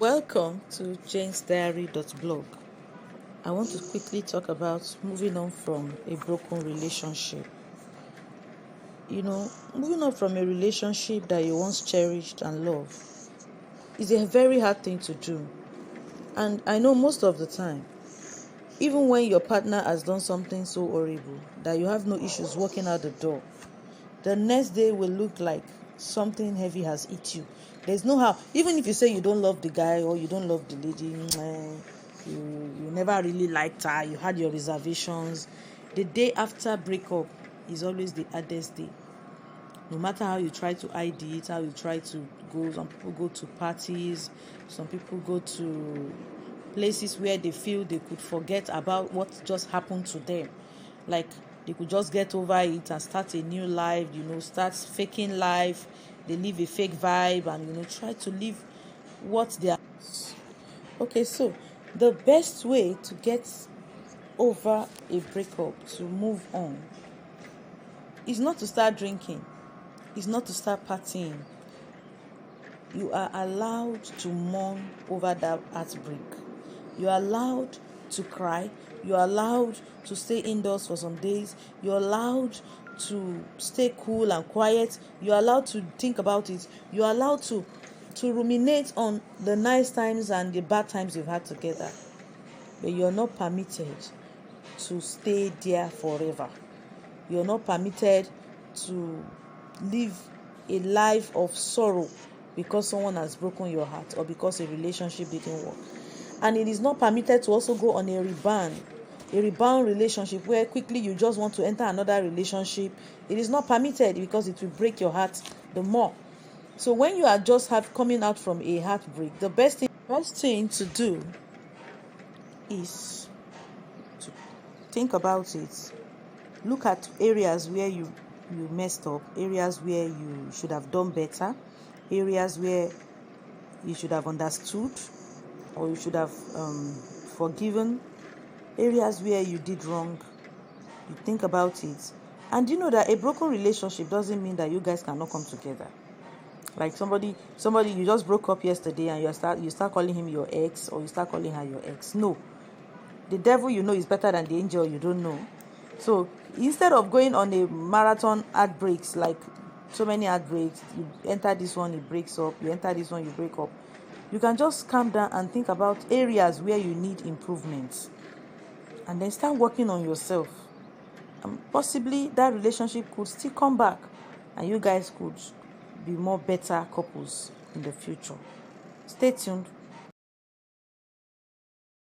Welcome to Jane'sDiary.blog. I want to quickly talk about moving on from a broken relationship. Moving on from a relationship that you once cherished and loved is a very hard thing to do. And I know most of the time, even when your partner has done something so horrible that you have no issues walking out the door, the next day will look like something heavy has hit you. There's no how. Even if you say you don't love the guy or you don't love the lady, you never really liked her, you had your reservations, the day after breakup is always the hardest day. No matter how you try to hide it, how you try to go, some people go to parties, some people go to places where they feel they could forget about what just happened to them. Like they could just get over it and start a new life, start faking life. They live a fake vibe and, try to live what they are. Okay, so the best way to get over a breakup, to move on, is not to start drinking, is not to start partying. You are allowed to mourn over that heartbreak. You are allowed to cry. You are allowed to stay indoors for some days. You're allowed to stay cool and quiet. You're allowed to think about it. You're allowed to ruminate on the nice times and the bad times you've had together. But you're not permitted to stay there forever. You're not permitted to live a life of sorrow because someone has broken your heart or because a relationship didn't work. And it is not permitted to also go on a rebound relationship where quickly you just want to enter another relationship. It is not permitted because it will break your heart the more. So when you are just coming out from a heartbreak, the best thing to do is to think about it. Look at areas where you messed up, areas where you should have done better, areas where you should have understood or you should have forgiven, areas where you did wrong. You think about it. And you know that a broken relationship doesn't mean that you guys cannot come together. Like somebody you just broke up yesterday and you start calling him your ex or you start calling her your ex. No. The devil you know is better than the angel you don't know. So instead of going on a marathon heartbreaks, like so many heartbreaks, you enter this one, it breaks up, you enter this one, you break up. You can just calm down and think about areas where you need improvements. And then start working on yourself. And possibly that relationship could still come back and you guys could be more better couples in the future. Stay tuned.